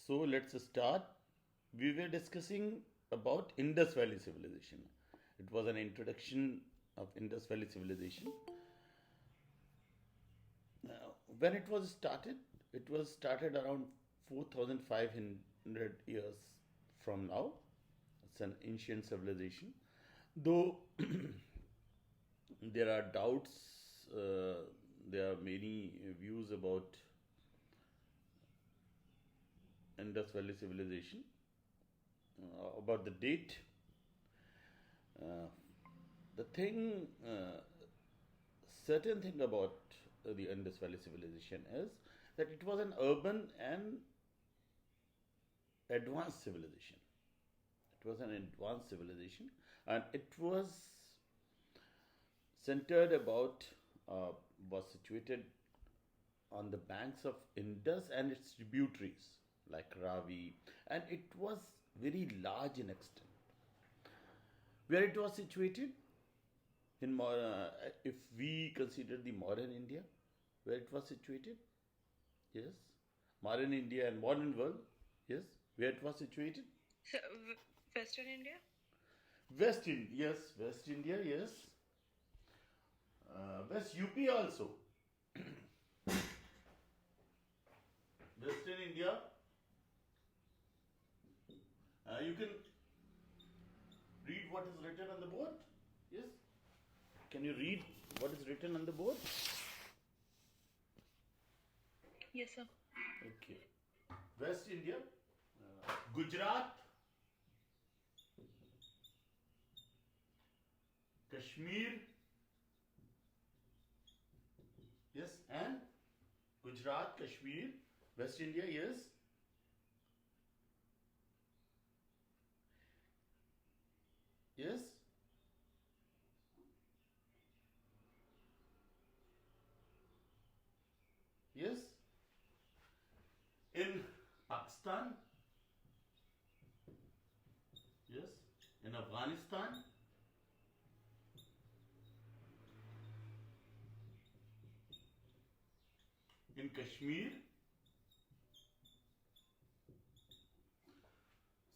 So let's start. We were discussing about Indus Valley Civilization. It was an introduction of Indus Valley Civilization. When it was started around 4,500 years from now. It's an ancient civilization. Though there are doubts, there are many views about Indus Valley Civilization, about the date. Uh, the thing, certain thing about the Indus Valley Civilization is that it was an urban and advanced civilization. It was an advanced civilization, and it was centered about, uh, was situated on the banks of Indus and its tributaries like Ravi, and it was very large in extent. Where it was situated in if we consider the modern India, where it was situated, yes, modern India and modern world, yes, where it was situated, So, Western India? West India, yes, West India, yes, West UP also, Western India. You can read what is written on the board. Yes. Can you read what is written on the board? Yes, sir. Okay. West India, Gujarat, Kashmir, yes, and Gujarat, Kashmir, West India, yes. Yes. Yes. In Pakistan, yes. In Afghanistan, in Kashmir,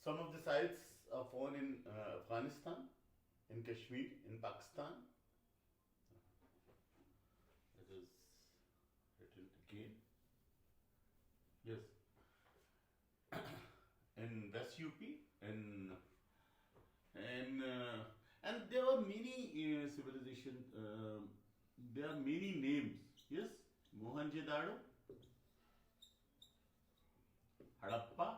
some of the sites are found in Afghanistan, in Kashmir, in Pakistan. It is written again. Yes. In West UP, and there are many civilization. There are many names. Yes, Mohenjo-daro, Harappa,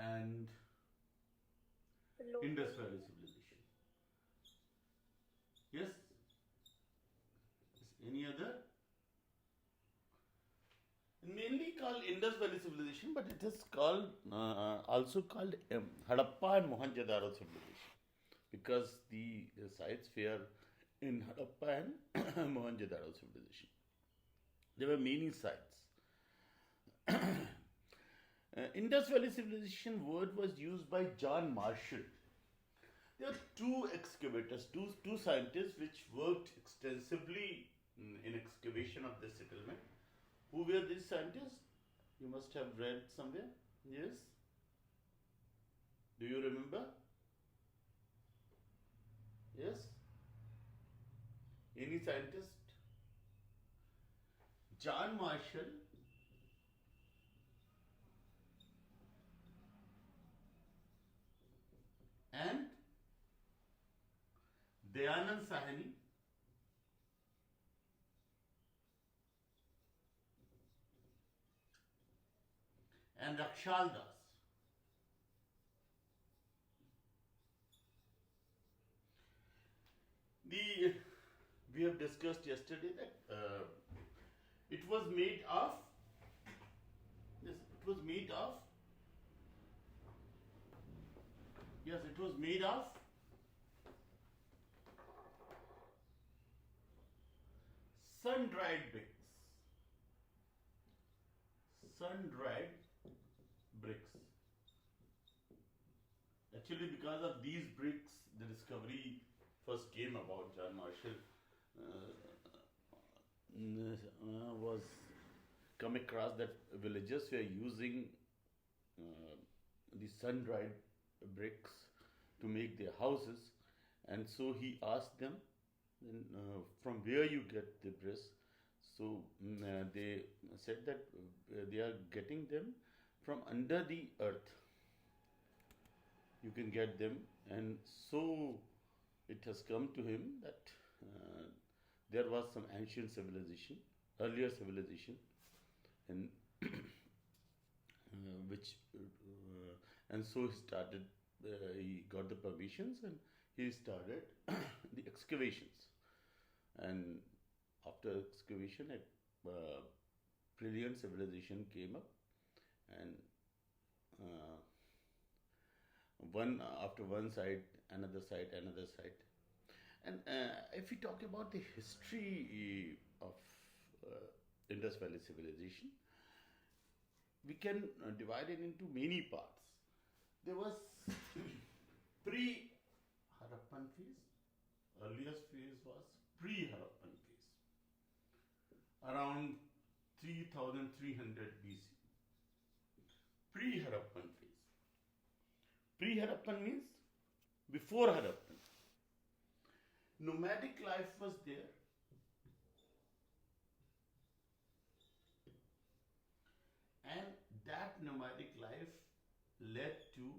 and Indus Valley civilization. Yes. Is any other? Mainly called Indus Valley civilization, but it is called also called Harappa and Mohenjo-daro civilization because the sites were in Harappa and Mohenjo-daro civilization. There were many sites. Indus Valley civilization word was used by John Marshall. There are two excavators, two scientists which worked extensively in excavation of this settlement. Who were these scientists? You must have read somewhere. Yes? Do you remember? Yes? Any scientist? John Marshall and Dayanand Sahani and Rakshal Das. The we have discussed yesterday that it was made of it was made of yes it was made of sun-dried bricks. Actually, because of these bricks, the discovery first came about. John Marshall was come across that villagers were using uh, the sun-dried bricks to make their houses, and so he asked them, from where you get the bricks. So they said that they are getting them from under the earth. You can get them, and so it has come to him that uh, there was some ancient civilization, earlier civilization, and which and so he started. He got the permissions and he started the excavations. And after excavation, a brilliant civilization came up, and uh, one after one site, another site. And if we talk about the history of Indus Valley civilization, we can divide it into many parts. There was pre-Harappan phase. Earliest phase was pre-Harappan phase, around 3300 BC. Pre-Harappan phase. Pre-Harappan means before Harappan. Nomadic life was there. And that nomadic life led to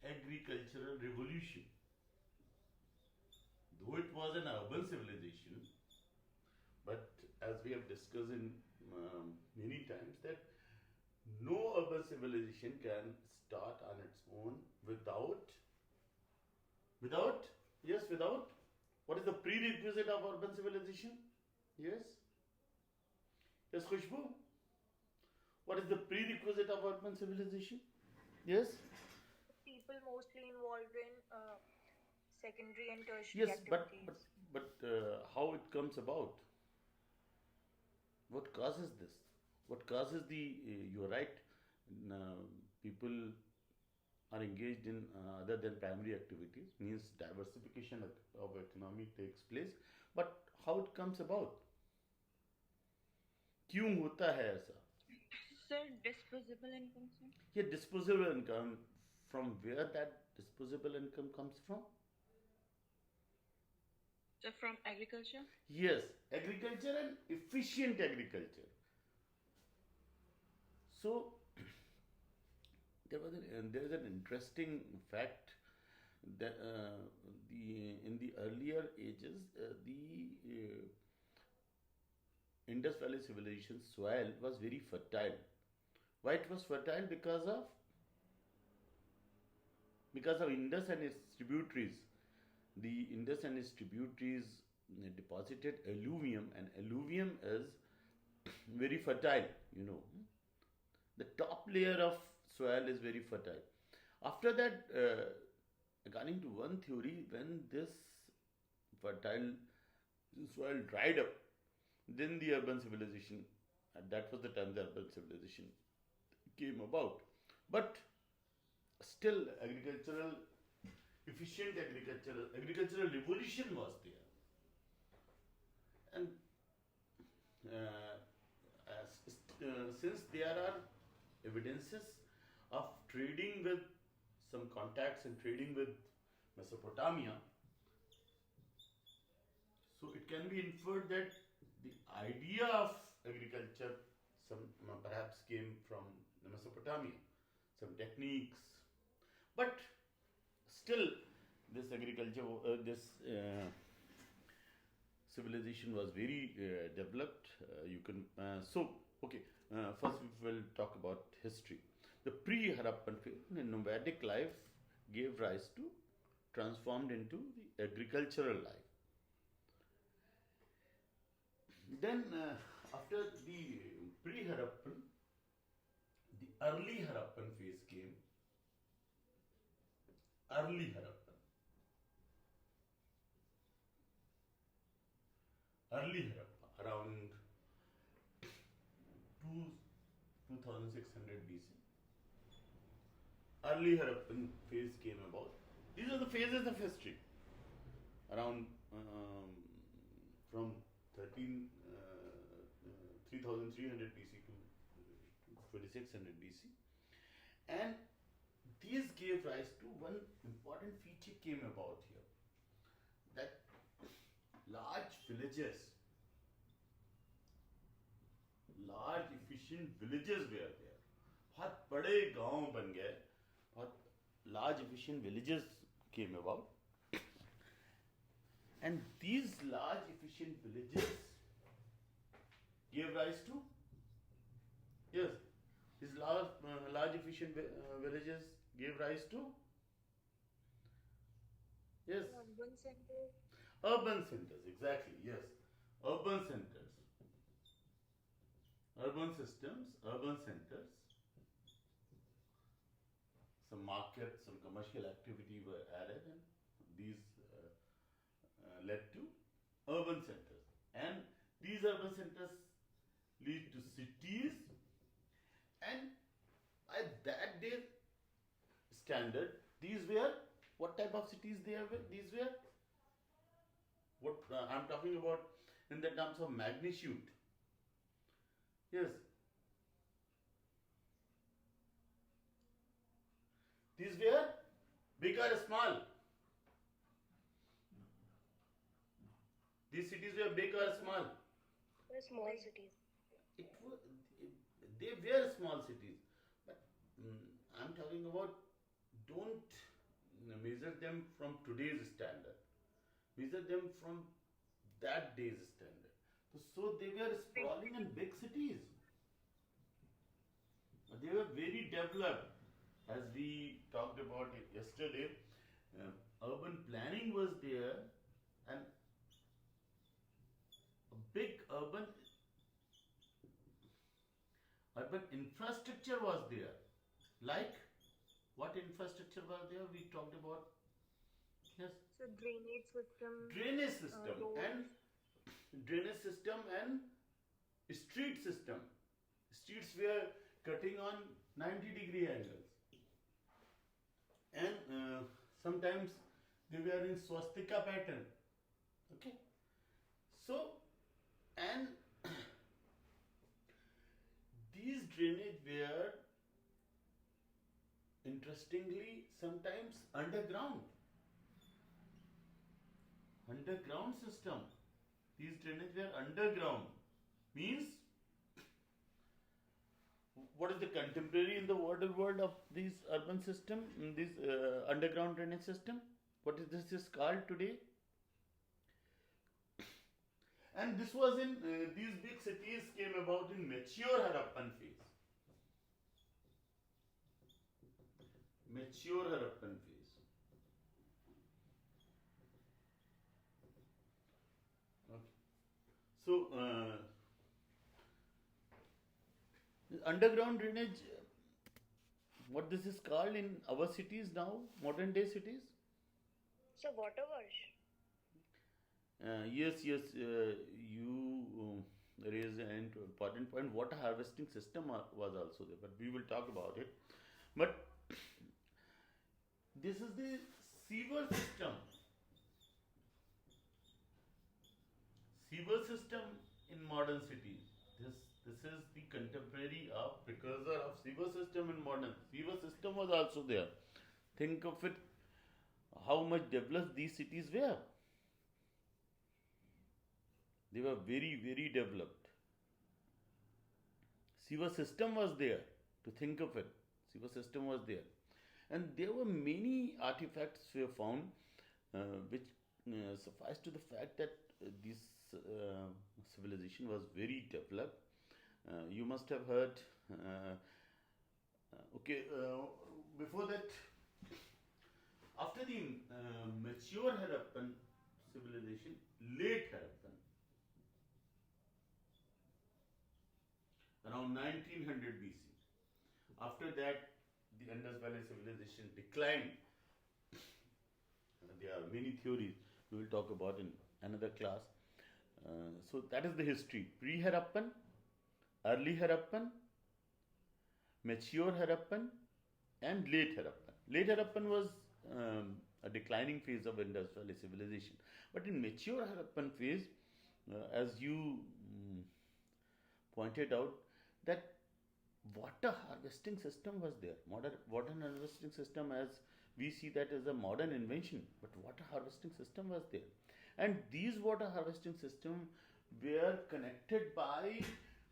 agricultural revolution. Though it was an urban civilization, but as we have discussed in many times, that no urban civilization can start on its own without yes, without what is the prerequisite of urban civilization? Yes, yes, Khushbu. What is the prerequisite of urban civilization? Yes. People mostly involved in secondary and tertiary Yes, but activities. how it comes about? What causes this? What causes the? You're right. People are engaged in other than primary activities. Means diversification of economy takes place. But how it comes about? क्यों होता है ऐसा? Sir, disposable income, sir? Yeah, disposable income. From where that disposable income comes from? So from agriculture? Yes, agriculture and efficient agriculture. So there is an interesting fact that in the earlier ages the Indus Valley civilization soil was very fertile. Why it was fertile? Because of Indus and its tributaries. The Indus and its tributaries deposited alluvium, and alluvium is very fertile. The top layer of soil is very fertile. After that, according to one theory, when this fertile soil dried up, then the urban civilization, and that was the time the urban civilization came about. But still, efficient agricultural revolution was there. And since there are evidences of trading with some contacts and trading with Mesopotamia, so it can be inferred that the idea of agriculture perhaps came from Mesopotamia, some techniques, but still this civilization was very developed. First we will talk about history. The pre-Harappan phase, the nomadic life gave rise to, transformed into the agricultural life. Then after the pre-Harappan, the early Harappan phase came. Early Harappan, around 2600 BC. Early Harappan phase came about. These are the phases of history. around from 3300 BC to 2600 BC. And these gave rise to one important feature came about here, that large villages, large efficient villages were there. बहुत बड़े गांव बन गए, बहुत large efficient villages came about, and these large efficient villages gave rise to, yes, these large efficient villages gave rise to, yes, Urban centers. urban centers, exactly, yes, urban centers, urban systems, urban centers. Some markets, some commercial activity were added, and these led to urban centers. And these urban centers lead to cities, and at that day standard, these were, what type of cities they were? These were, what I'm talking about in the terms of magnitude. Yes. These were big or small? These cities were big or small? They're small cities. It was, they were small cities, but I'm talking about, don't measure them from today's standard. Measure them from that day's standard. So they were sprawling and big cities. They were very developed. As we talked about it yesterday, urban planning was there, and a big urban infrastructure was there. Like, what infrastructure was there? We talked about, yes, So drainage system. drainage system roads. and drainage system and street system. Streets were cutting on 90-degree angles, and sometimes they were in swastika pattern. Okay, so, and these drainage were, interestingly, sometimes underground system. These drainage were underground. Means, what is the contemporary in the modern world of these urban system, this underground drainage system? What is this is called today? And this was in, these big cities came about in mature Harappan phase. Mature Harappan phase. Okay. So, underground drainage, what this is called in our cities now, modern day cities? So water wash. Yes, you raised an important point. Water harvesting system was also there, but we will talk about it. But this is the sewer system. Sewer system in modern cities. This is the contemporary of precursor of sewer system in modern. Sewer system was also there. Think of it, how much developed these cities were. They were very, very developed. Sewer system was there, to think of it. Sewer system was there. And there were many artifacts were found which suffice to the fact that this civilization was very developed. You must have heard, before that, after the mature Harappan civilization, late Harappan, around 1900 BC. After that, the Indus Valley civilization declined. There are many theories we will talk about in another class. So that is the history. Pre-Harappan, early Harappan, mature Harappan, and late Harappan. Late Harappan was a declining phase of industrial civilization. But in mature Harappan phase, as you pointed out, that water harvesting system was there. Modern water harvesting system, as we see that as a modern invention, but water harvesting system was there, and these water harvesting system were connected by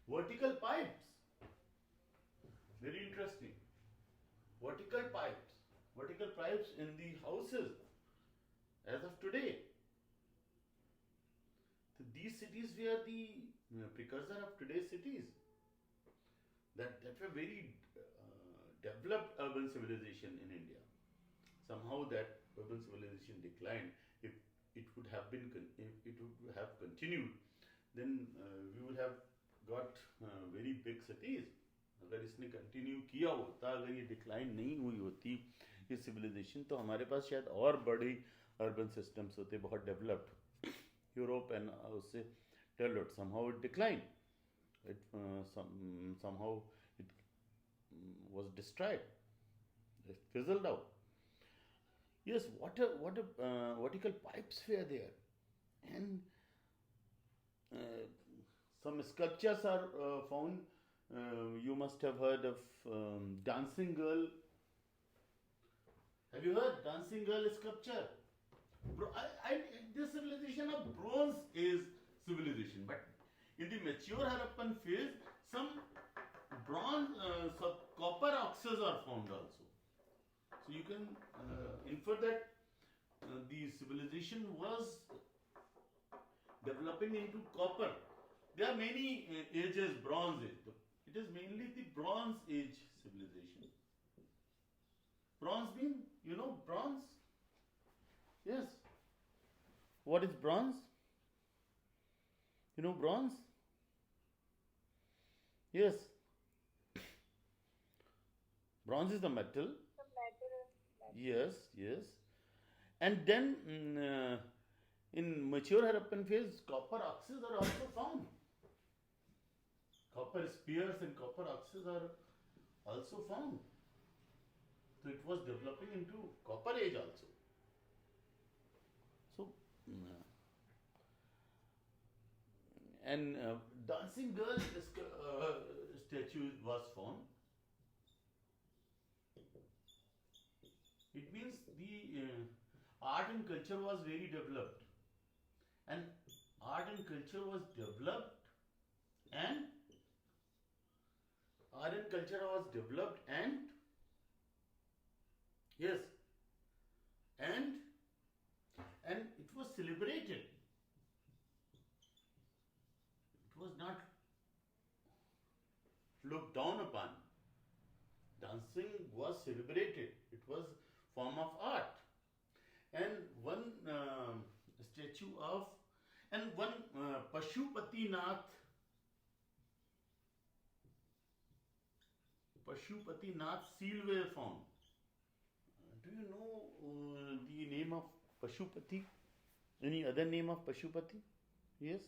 vertical pipes. Very interesting. Vertical pipes. Vertical pipes in the houses as of today. So these cities were the precursor of today's cities. That were very developed urban civilization in India. Somehow that urban civilization declined. If it would have been, if it would have continued, then we would have got very big cities. अगर इसने continue किया होता, अगर ये decline नहीं हुई होती ये सिविलाइजेशन, तो हमारे पास शायद और बड़ी अर्बन सिस्टम्स होते, बहुत डेवलप्ड. यूरोप एंड उससे developed, somehow it declined. It somehow it was destroyed. It fizzled out. Yes, vertical pipes were there, and some sculptures are found. You must have heard of dancing girl. Have you heard dancing girl sculpture? This civilization of bronze is civilization, but in the mature Harappan phase, some bronze, some copper oxes are found also. So you can infer that the civilization was developing into copper. There are many ages, bronze age. It is mainly the bronze age civilization. Bronze means, you know, bronze? Yes. What is bronze? You know bronze? Yes. Bronze is the metal. The metal. Yes, yes. And then in mature Harappan phase, copper oxes are also found. Copper spears and copper oxes are also found. So it was developing into copper age also. So, and dancing girl statue was found. It means the art and culture was very developed, and art and culture was developed, and art and culture was developed, and yes, and it was celebrated. It was not looked down upon. Dancing was celebrated. It was form of art. And one statue of, and one Pashupati Nath seal were found. Do you know the name of Pashupati? Any other name of Pashupati? Yes?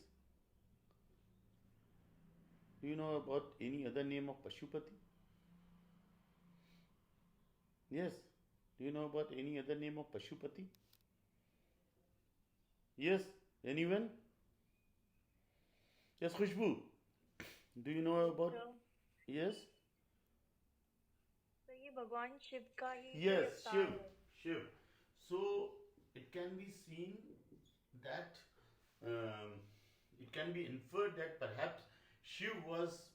Do you know about any other name of Pashupati? Yes. Do you know about any other name of Pashupati? Yes. Anyone? Yes, Khushbu. Do you know about? So, Yes. so ये भगवान शिव का ही Yes, अवतार Shiv. है. Shiv. So it can be seen that it can be inferred that perhaps Shiv was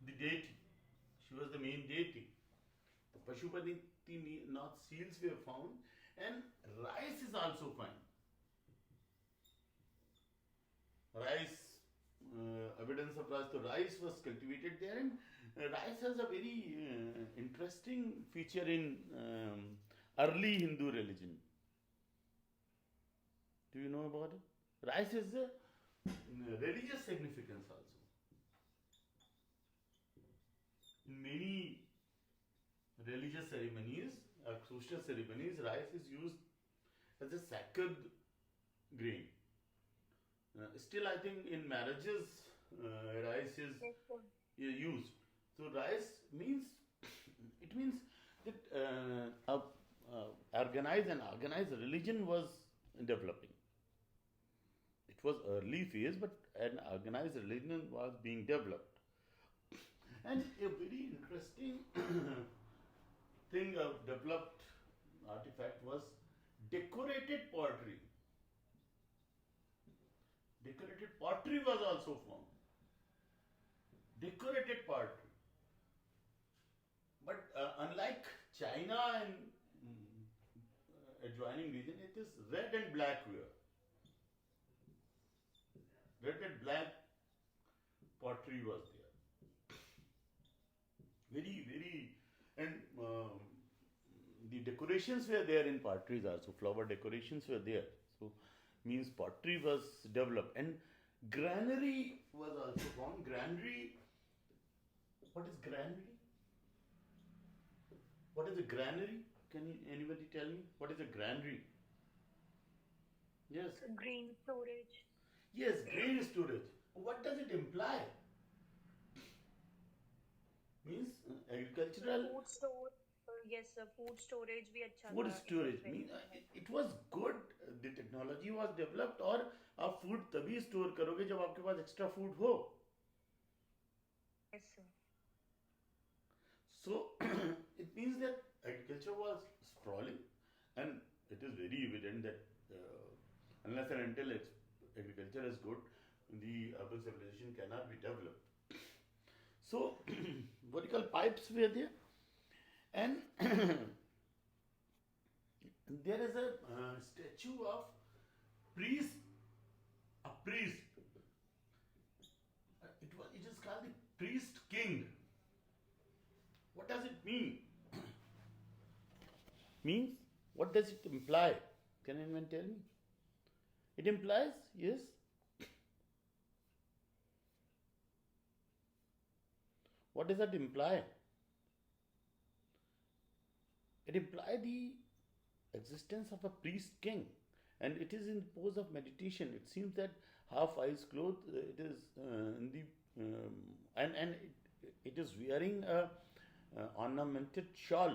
the deity. She was the main deity. The Pashupati Nath seals were found, and rice is also found. Rice, evidence of rice. So rice was cultivated there, and rice has a very interesting feature in early Hindu religion. Do you know about it? Rice is a religious significance also. In many religious ceremonies, social ceremonies, rice is used as a sacred grain. Still, I think in marriages, rice is Yes, sir. used. So rice means, it means that organized religion was developing. It was early phase, but an organized religion was being developed. And a very interesting thing of developed artifact was decorated pottery. Decorated pottery was also formed. Decorated pottery. But unlike China and adjoining region, it is red and black ware. Red and black pottery was there. Very, and the decorations were there in potteries also. Flower decorations were there. So, means pottery was developed. And granary was also formed. Granary, what is granary? What is a granary? Can anybody tell me? What is a granary? Yes. Green storage. Yes, grain storage. What does it imply? Means agricultural Food store. Yes, sir. Food storage भी अच्छा food था. storage. It was Means very it was good. The technology was developed. और आप food तभी store करोगे जब आपके पास extra food हो. yes, sir. So it means that agriculture was sprawling, and it is very evident that unless and until agriculture is good, the urban civilization cannot be developed. So vertical pipes were there, and there is a statue of priest, a priest. It is called the priest king. What does it mean? Means, what does it imply? Can anyone tell me? It implies, yes. What does that imply? It implies the existence of a priest king, and it is in pose of meditation. It seems that half eyes closed. It is in the and it is wearing a ornamented shawl.